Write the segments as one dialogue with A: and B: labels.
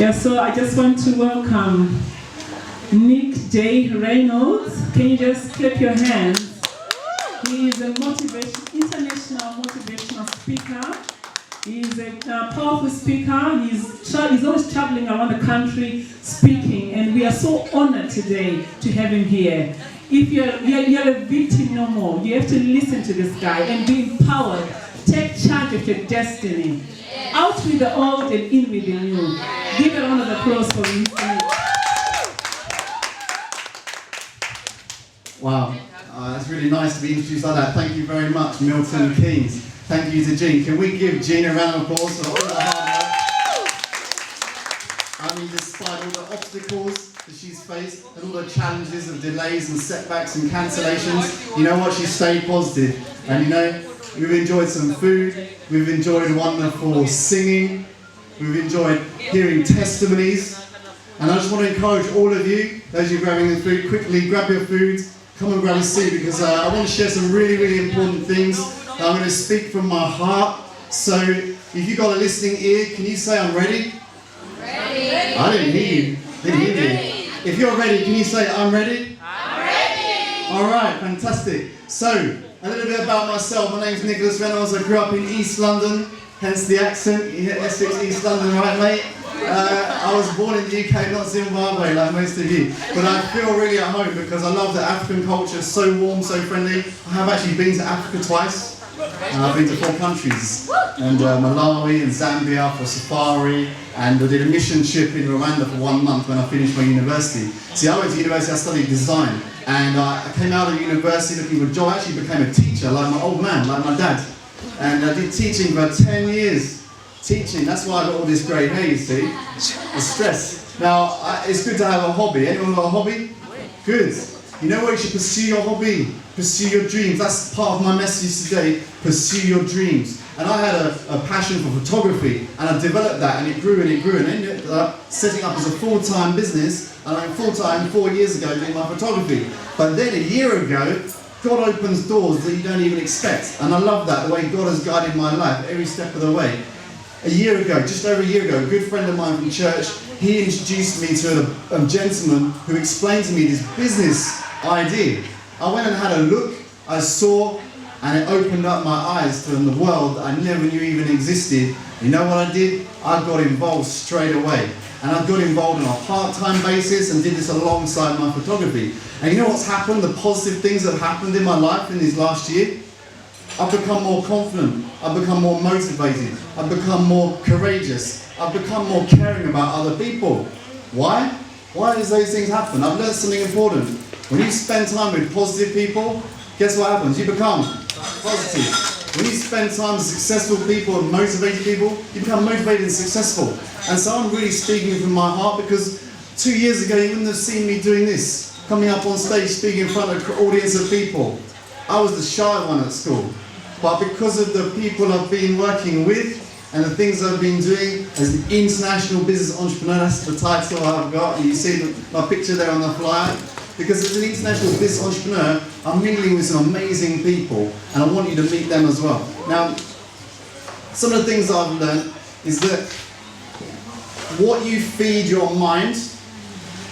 A: Yeah, so I just want to welcome Nick J. Reynolds. Can you just clap your hands? He is a international motivational speaker. He's a powerful speaker. He's always traveling around the country speaking, and we are so honored today to have him here. If you're a victim no more, you have to listen to this guy and be empowered. Take charge of your destiny. Out with the old and in with the new. Give a round of applause for him.
B: Wow, that's really nice to be introduced like that. Thank you very much, Milton Keynes. Thank you to Jean. Can we give Jean a round of applause for all the hard work? I mean, despite all the obstacles that she's faced and all the challenges of delays and setbacks and cancellations, you know what? She stayed positive. And you know, we've enjoyed some food, we've enjoyed wonderful singing, we've enjoyed hearing testimonies. And I just want to encourage all of you, those of you grabbing the food, quickly grab your food, come and grab a seat, because I want to share some really, really important things. I'm going to speak from my heart. So if you've got a listening ear, can you say I'm ready?
C: Ready.
B: I didn't hear you. Didn't hear you. If you're ready, can you say I'm ready?
C: I'm ready.
B: All right, fantastic. So a little bit about myself. My name's Nicholas Reynolds. I grew up in East London, hence the accent. You hear Essex, East London, right, mate? I was born in the UK, not Zimbabwe, like most of you. But I feel really at home because I love that African culture. It's so warm, so friendly. I have actually been to Africa twice. I've been to 4 countries, and Malawi and Zambia for safari, and I did a mission trip in Rwanda for 1 month when I finished my university. See, I went to university, I studied design, and I came out of university looking for a job. I actually became a teacher, like my old man, like my dad. And I did teaching for 10 years. Teaching, that's why I got all this grey hair, you see. The stress. Now, it's good to have a hobby. Anyone got a hobby? Good. You know what? You should pursue your hobby. Pursue your dreams. That's part of my message today. Pursue your dreams. And I had a passion for photography, and I developed that, and it grew and it grew, and I ended up setting up as a full-time business, and I'm full-time 4 years ago doing my photography. But then a year ago, God opens doors that you don't even expect. And I love that, the way God has guided my life every step of the way. A year ago, just over a year ago, a good friend of mine from church, he introduced me to a gentleman who explained to me this business idea. I went and had a look, I saw, and it opened up my eyes to the world that I never knew even existed. You know what I did? I got involved straight away. And I got involved on a part-time basis and did this alongside my photography. And you know what's happened? The positive things that have happened in my life in this last year? I've become more confident, I've become more motivated, I've become more courageous, I've become more caring about other people. Why? Why does those things happen? I've learned something important. When you spend time with positive people, guess what happens? You become positive. When you spend time with successful people and motivated people, you become motivated and successful. And so I'm really speaking from my heart, because 2 years ago you wouldn't have seen me doing this, coming up on stage speaking in front of an audience of people. I was the shy one at school. But because of the people I've been working with and the things I've been doing as an international business entrepreneur, that's the title I've got, and you see my picture there on the flyer. Because as an international business entrepreneur, I'm mingling with some amazing people, and I want you to meet them as well. Now, some of the things I've learned is that what you feed your mind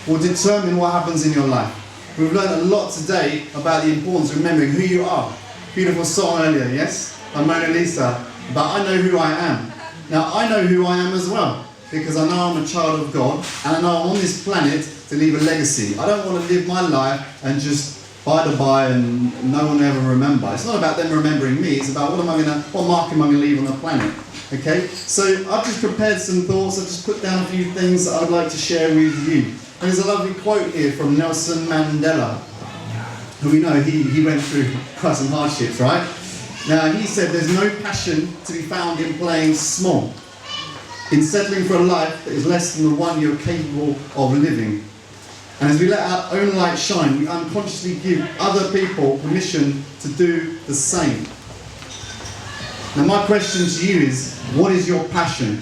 B: will determine what happens in your life. We've learned a lot today about the importance of remembering who you are. Beautiful song earlier, yes? By Mona Lisa. But I know who I am. Now, I know who I am as well, because I know I'm a child of God, and I know I'm on this planet to leave a legacy. I don't want to live my life and just by the by and no one ever remember. It's not about them remembering me, it's about what mark am I going to leave on the planet. Okay? So I've just prepared some thoughts, I've just put down a few things that I'd like to share with you. And there's a lovely quote here from Nelson Mandela, who we know he went through quite some hardships, right? Now, he said there's no passion to be found in playing small, in settling for a life that is less than the one you're capable of living. And as we let our own light shine, we unconsciously give other people permission to do the same. Now, my question to you is, what is your passion?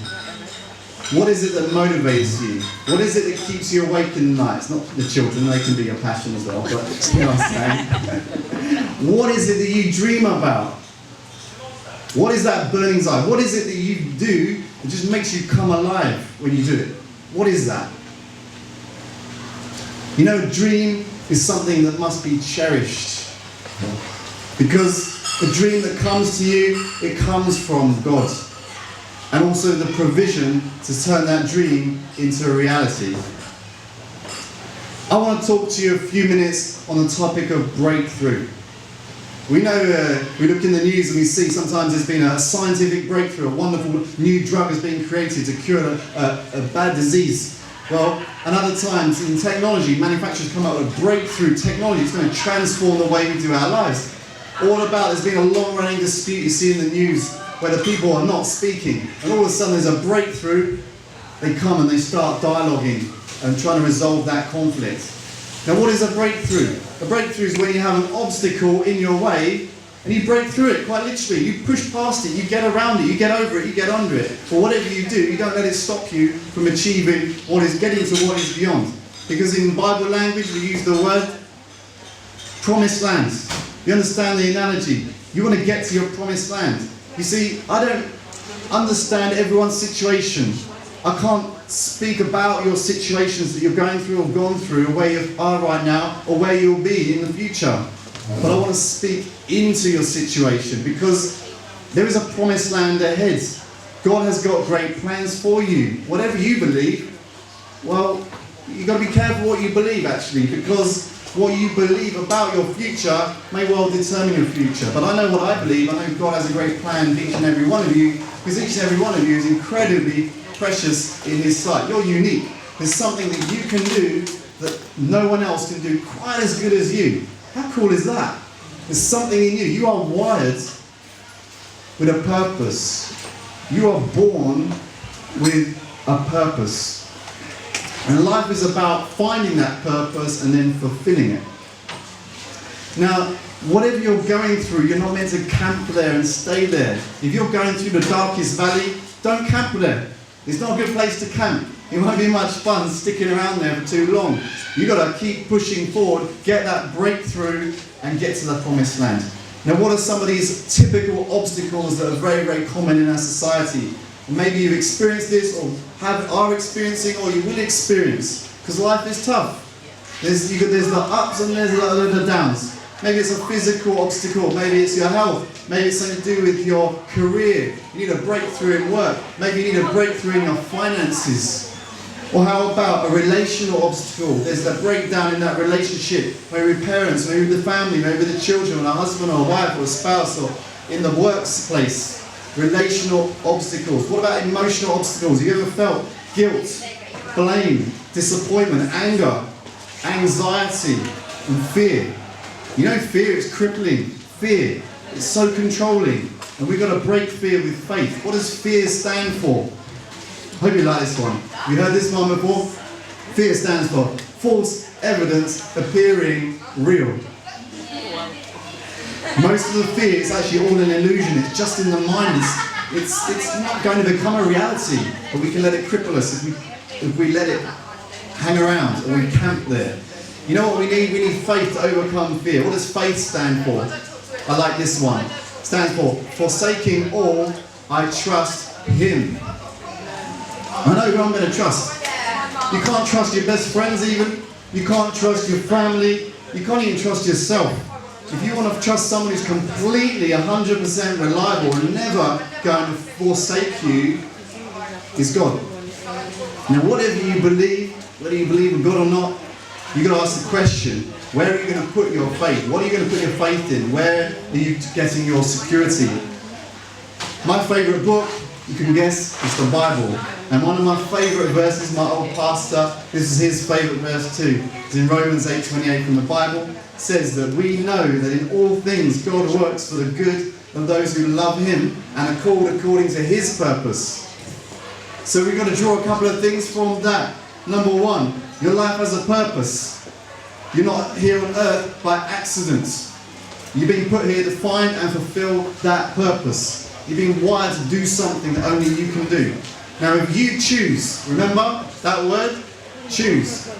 B: What is it that motivates you? What is it that keeps you awake in the night? It's not the children, they can be your passion as well, but you know what I'm saying. What is it that you dream about? What is that burning desire? What is it that you do that just makes you come alive when you do it? What is that? You know, a dream is something that must be cherished. Because the dream that comes to you, it comes from God. And also the provision to turn that dream into a reality. I want to talk to you a few minutes on the topic of breakthrough. We know, we look in the news and we see sometimes there's been a scientific breakthrough, a wonderful new drug has been created to cure a bad disease. Well, and other times in technology, manufacturers come up with breakthrough technology. It's going to transform the way we do our lives. All about, there's been a long-running dispute you see in the news where the people are not speaking. And all of a sudden there's a breakthrough. They come and they start dialoguing and trying to resolve that conflict. Now what is a breakthrough? A breakthrough is when you have an obstacle in your way and you break through it, quite literally. You push past it, you get around it, you get over it, you get under it. But whatever you do, you don't let it stop you from achieving what is getting to what is beyond. Because in Bible language we use the word promised land. You understand the analogy? You want to get to your promised land. You see, I don't understand everyone's situation. I can't speak about your situations that you're going through or gone through, or where you are right now, or where you'll be in the future. But I want to speak into your situation because there is a promised land ahead. God has got great plans for you. Whatever you believe, well, you've got to be careful what you believe actually, because what you believe about your future may well determine your future. But I know what I believe. I know God has a great plan for each and every one of you, because each and every one of you is incredibly precious in His sight. You're unique. There's something that you can do that no one else can do quite as good as you. How cool is that? There's something in you. You are wired with a purpose. You are born with a purpose. And life is about finding that purpose and then fulfilling it. Now, whatever you're going through, you're not meant to camp there and stay there. If you're going through the darkest valley, don't camp there. It's not a good place to camp. It won't be much fun sticking around there for too long. You've got to keep pushing forward, get that breakthrough, and get to the promised land. Now, what are some of these typical obstacles that are very, very common in our society? Maybe you've experienced this, or are experiencing, or you will experience, because life is tough. There's the ups and there's the downs. Maybe it's a physical obstacle, maybe it's your health, maybe it's something to do with your career. You need a breakthrough in work, maybe you need a breakthrough in your finances. Or how about a relational obstacle? There's that breakdown in that relationship, maybe with parents, maybe with the family, maybe with the children, a husband or a wife or a spouse, or in the workplace. Relational obstacles. What about emotional obstacles? Have you ever felt guilt, blame, disappointment, anger, anxiety, and fear? You know, fear is crippling. Fear is so controlling. And we've got to break fear with faith. What does fear stand for? I hope you like this one. You heard this one before? Fear stands for false evidence appearing real. Most of the fear is actually all an illusion. It's just in the mind. It's not going to become a reality. But we can let it cripple us if we let it hang around or we camp there. You know what we need? We need faith to overcome fear. What does faith stand for? I like this one. It stands for forsaking all, I trust Him. I know who I'm going to trust. You can't trust your best friends even. You can't trust your family. You can't even trust yourself. If you want to trust someone who's completely 100% reliable and never going to forsake you, is God. Now whatever you believe, whether you believe in God or not, you've got to ask the question, where are you going to put your faith? What are you going to put your faith in? Where are you getting your security? My favourite book, you can guess, is the Bible. And one of my favourite verses, my old pastor, this is his favourite verse too. It's in Romans 8:28 from the Bible. It says that we know that in all things God works for the good of those who love Him and are called according to His purpose. So we've got to draw a couple of things from that. Number one, your life has a purpose. You're not here on earth by accident. You've been put here to find and fulfill that purpose. You've been wired to do something that only you can do. Now if you choose, remember that word? Choose.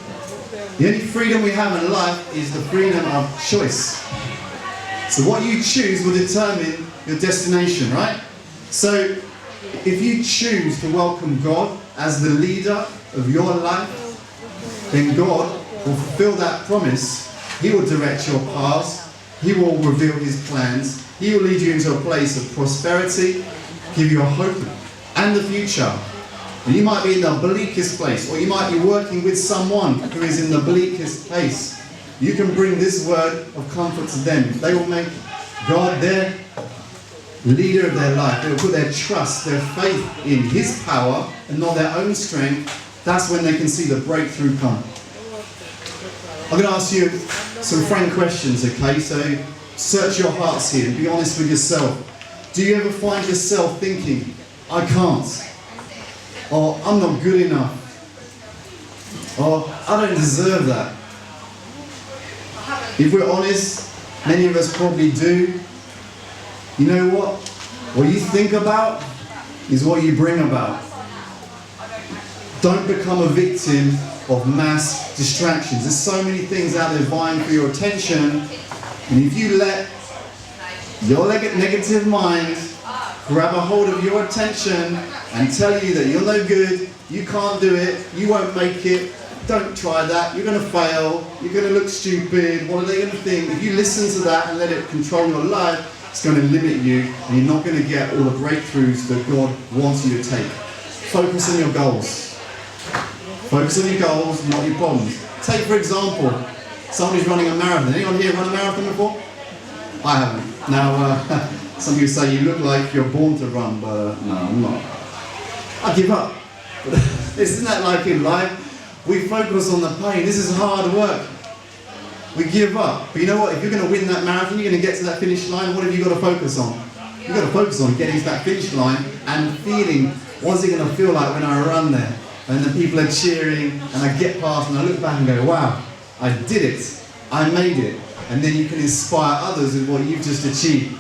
B: The only freedom we have in life is the freedom of choice. So what you choose will determine your destination, right? So if you choose to welcome God as the leader of your life, then God will fulfill that promise. He will direct your paths. He will reveal His plans. He will lead you into a place of prosperity, give you a hope and the future. And you might be in the bleakest place, or you might be working with someone who is in the bleakest place. You can bring this word of comfort to them. They will make God their leader of their life. They will put their trust, their faith in His power and not their own strength. That's when they can see the breakthrough come. I'm going to ask you some frank questions, okay? So search your hearts here and be honest with yourself. Do you ever find yourself thinking, I can't, or I'm not good enough, or I don't deserve that? If we're honest, many of us probably do. You know what? What you think about is what you bring about. Don't become a victim of mass distractions. There's so many things out there vying for your attention, and if you let your negative mind grab a hold of your attention and tell you that you're no good, you can't do it, you won't make it, don't try that, you're going to fail, you're going to look stupid, what are they going to think? If you listen to that and let it control your life, it's going to limit you and you're not going to get all the breakthroughs that God wants you to take. Focus on your goals. Focus on your goals, not your problems. Take, for example, somebody's running a marathon. Anyone here run a marathon before? I haven't. Now, some of you say you look like you're born to run, but no, I'm not. I give up. Isn't that like in life? We focus on the pain. This is hard work. We give up. But you know what? If you're going to win that marathon, you're going to get to that finish line, what have you got to focus on? You've got to focus on getting to that finish line and feeling, what's it going to feel like when I run there? And the people are cheering, and I get past and I look back and go, wow, I did it. I made it. And then you can inspire others with what you've just achieved.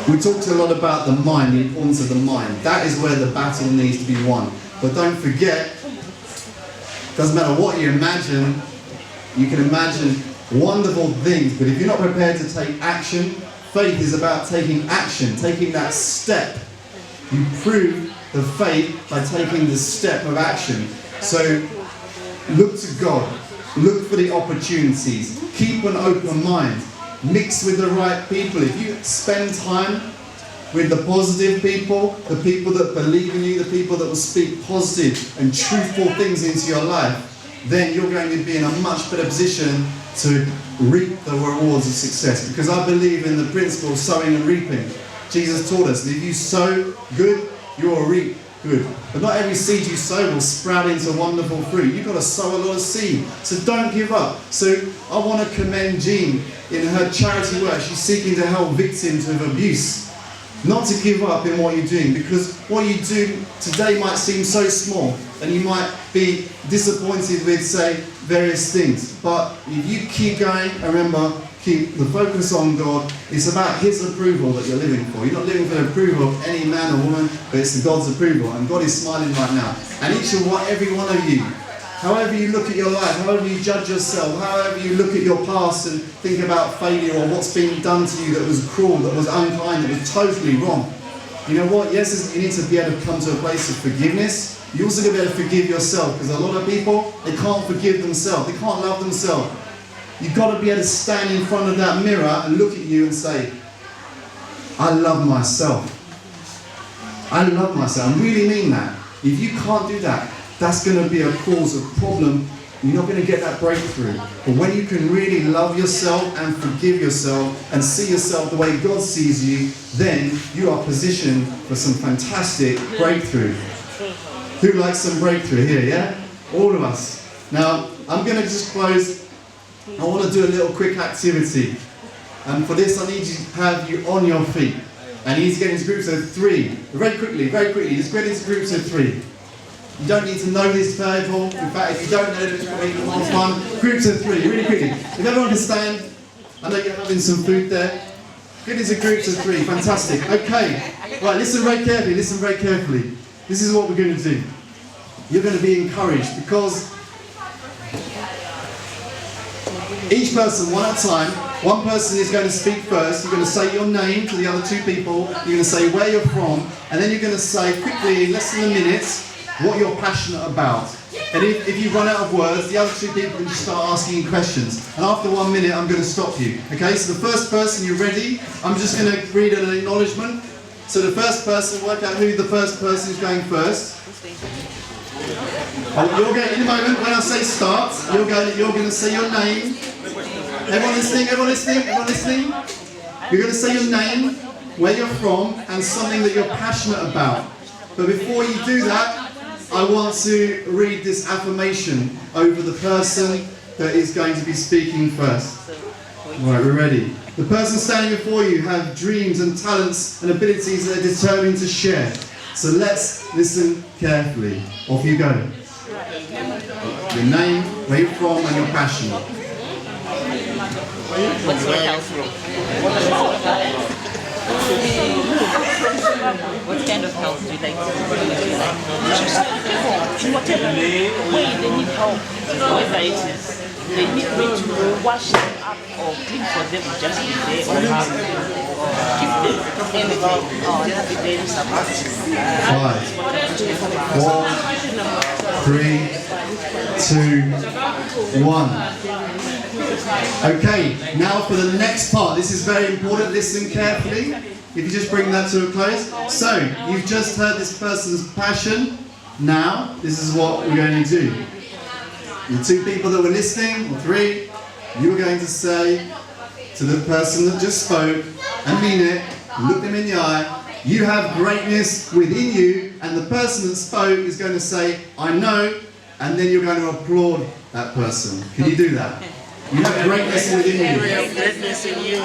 B: We talked a lot about the mind, the importance of the mind. That is where the battle needs to be won. But don't forget, doesn't matter what you imagine, you can imagine wonderful things, but if you're not prepared to take action, faith is about taking action, taking that step. You prove the faith by taking the step of action. So look to God, look for the opportunities, keep an open mind, mix with the right people. If you spend time with the positive people, the people that believe in you, the people that will speak positive and truthful things into your life, then you're going to be in a much better position to reap the rewards of success. Because I believe in the principle of sowing and reaping. Jesus taught us that if you sow good, you will reap good. But not every seed you sow will sprout into wonderful fruit. You've got to sow a lot of seed. So don't give up. So I want to commend Jean in her charity work. She's seeking to help victims of abuse. Not to give up in what you're doing, because what you do today might seem so small and you might be disappointed with, say, various things. But if you keep going, remember, keep the focus on God. It's about His approval that you're living for. You're not living for the approval of any man or woman, but it's God's approval. And God is smiling right now. And every one of you, however you look at your life, however you judge yourself, however you look at your past and think about failure or what's been done to you that was cruel, that was unkind, that was totally wrong. You know what? Yes, you need to be able to come to a place of forgiveness. You also got to be able to forgive yourself, because a lot of people, they can't forgive themselves. They can't love themselves. You've got to be able to stand in front of that mirror and look at you and say, I love myself. I love myself. I really mean that. If you can't do that, that's going to be a cause of problem. You're not going to get that breakthrough. But when you can really love yourself and forgive yourself and see yourself the way God sees you, then you are positioned for some fantastic breakthrough. Who likes some breakthrough here, yeah? All of us. Now, I'm going to just close. I want to do a little quick activity. And for this, I need to have you on your feet. And you need to get into groups of 3. Very quickly, just get into groups of 3. You don't need to know this people. In fact, if you don't know this, probably the last one. Groups of 3, really quickly. If everyone can stand, I know you're having some food there. Get into groups of 3, fantastic. Okay, right, listen very carefully. This is what we're going to do. You're going to be encouraged, because each person, one at a time, one person is going to speak first. You're going to say your name to the other 2 people. You're going to say where you're from. And then you're going to say quickly, in less than a minute, what you're passionate about. And if you run out of words, the other two people can just start asking you questions. And after 1 minute, I'm going to stop you. Okay, so the first person, you ready? I'm just going to read an acknowledgement. So the first person, work out who the first person is going first. You're going, in a moment, when I say start, you're going to say your name. Everyone listening, everyone listening, everyone listening. You're going to say your name, where you're from, and something that you're passionate about. But before you do that, I want to read this affirmation over the person that is going to be speaking first. Right, we're ready. The person standing before you have dreams and talents and abilities that they're determined to share. So let's listen carefully. Off you go. Your name, where you're from, and your passion.
D: What's your health? What kind of help do you like? In whatever way they need help, whether it is they need me to wash them up or clean for them just be there or give them anything or be there to support.
B: 5, 4, 3, 2, 1. Okay, now for the next part. This is very important. Listen carefully. If you just bring that to a close. So, you've just heard this person's passion. Now, this is what we're going to do. The two people that were listening, or three, you are going to say to the person that just spoke, and mean it, look them in the eye, you have greatness within you, and the person that spoke is going to say, I know, and then you're going to applaud that person. Can you do that? You have greatness within you.
D: You have greatness in you.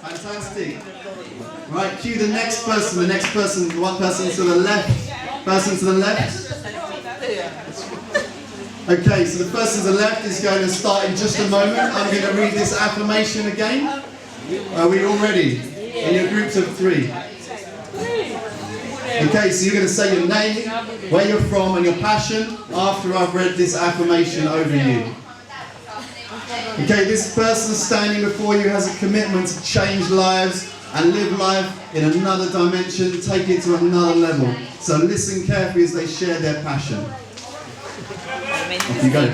B: Fantastic. Right, cue the next person, the one person to the left. Person to the left. Okay, so the person to the left is going to start in just a moment. I'm going to read this affirmation again. Are we all ready? In your groups of 3. Okay, so you're going to say your name, where you're from, and your passion after I've read this affirmation over you. Okay, this person standing before you has a commitment to change lives and live life in another dimension, take it to another level. So listen carefully as they share their passion. Off you go.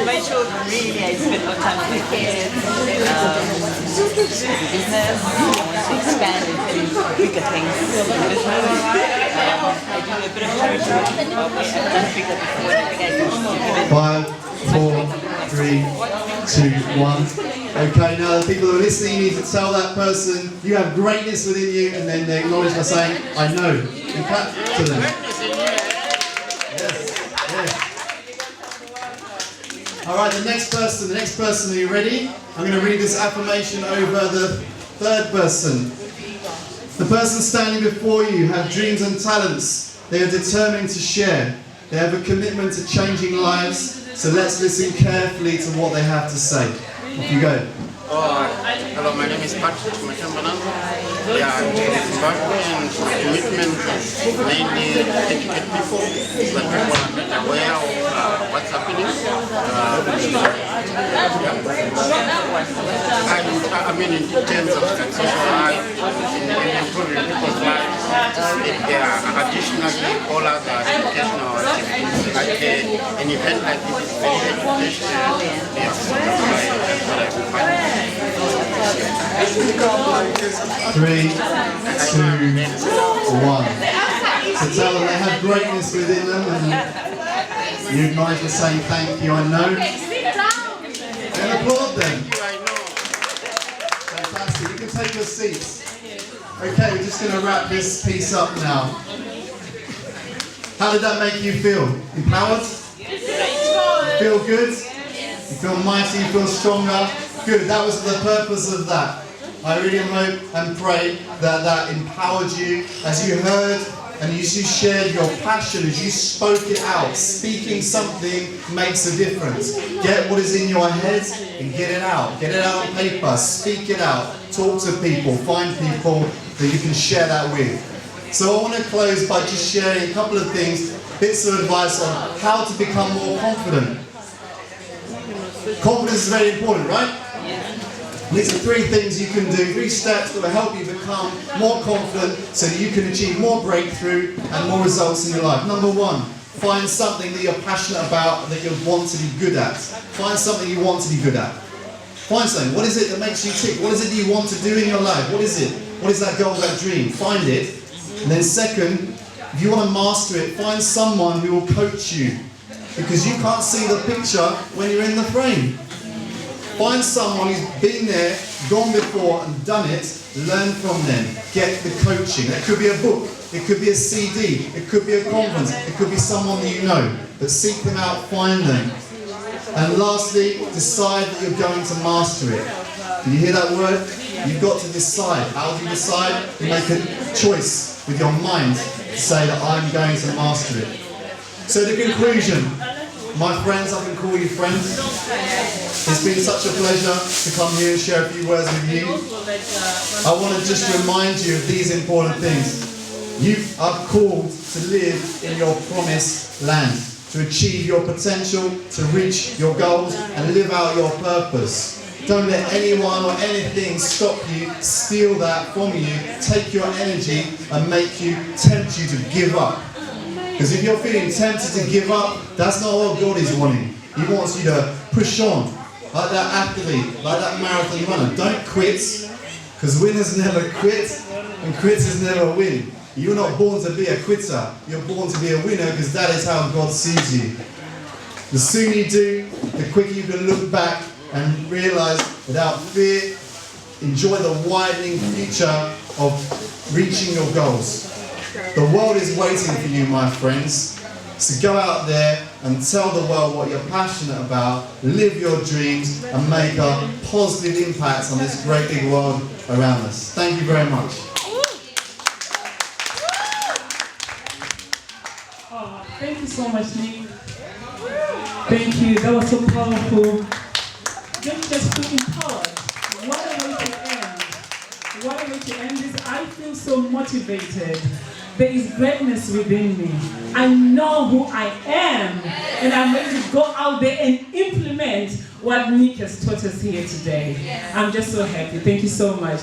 D: My children, really, I spend more time with the kids. Business, I want to expand into bigger things. I do a bit of charity work. I've done bigger before. I think I can
B: 5, 4, 3, 2, 1. Okay, now the people who are listening, you need to tell that person you have greatness within you, and then they acknowledge by saying, I know. You clap to them. Yes, yes. Alright, the next person, are you ready? I'm going to read this affirmation over the third person. The person standing before you have dreams and talents. They are determined to share. They have a commitment to changing lives. So let's listen carefully to what they have to say. Off you go.
E: Hello, my name is Patrick Machambana. Yeah, background commitment is mainly educate people so that people are better aware of what's happening. I mean, in terms of social life, in improving people's lives, there are additionally all other educational activities. Like an event like this is very educational. Yes, that's what I would find.
B: 3, 2, 1. So tell them they have greatness within them, and you acknowledge the saying thank you, I know. And applaud them. Fantastic. You can take your seats. Okay, we're just going to wrap this piece up now. How did that make you feel? Empowered? Feel good? You feel mighty? You feel stronger? Good. That was the purpose of that. I really hope and pray that that empowered you as you heard and as you shared your passion, as you spoke it out. Speaking something makes a difference. Get what is in your head and get it out. Get it out on paper. Speak it out. Talk to people. Find people that you can share that with. So I want to close by just sharing a couple of things, bits of advice on how to become more confident. Confidence is very important, right? These are 3 things you can do, 3 steps that will help you become more confident so that you can achieve more breakthrough and more results in your life. Number 1, find something that you're passionate about, that you want to be good at. Find something you want to be good at. Find something. What is it that makes you tick? What is it that you want to do in your life? What is it? What is that goal, that dream? Find it. And then second, if you want to master it, find someone who will coach you. Because you can't see the picture when you're in the frame. Find someone who's been there, gone before and done it, learn from them, get the coaching. It could be a book, it could be a CD, it could be a conference, it could be someone that you know, but seek them out, find them. And lastly, decide that you're going to master it. Do you hear that word? You've got to decide. How do you decide? You make a choice with your mind to say that I'm going to master it. So the conclusion, my friends, I can call you friends. It's been such a pleasure to come here and share a few words with you. I want to just remind you of these important things. You are called to live in your promised land, to achieve your potential, to reach your goals and live out your purpose. Don't let anyone or anything stop you, steal that from you, take your energy and tempt you to give up. Because if you're feeling tempted to give up, that's not what God is wanting. He wants you to push on, like that athlete, like that marathon runner. Don't quit, because winners never quit, and quitters never win. You're not born to be a quitter, you're born to be a winner, because that is how God sees you. The sooner you do, the quicker you can look back and realise without fear, enjoy the widening future of reaching your goals. The world is waiting for you, my friends. So go out there and tell the world what you're passionate about, live your dreams and make a positive impact on this great big world around us. Thank you very much.
A: Oh, thank you so much, Nick. Thank you. That was so powerful. Just feel empowered. What a way to end. What a way to end this. I feel so motivated. There is greatness within me. I know who I am. And I'm ready to go out there and implement what Nick has taught us here today. I'm just so happy. Thank you so much.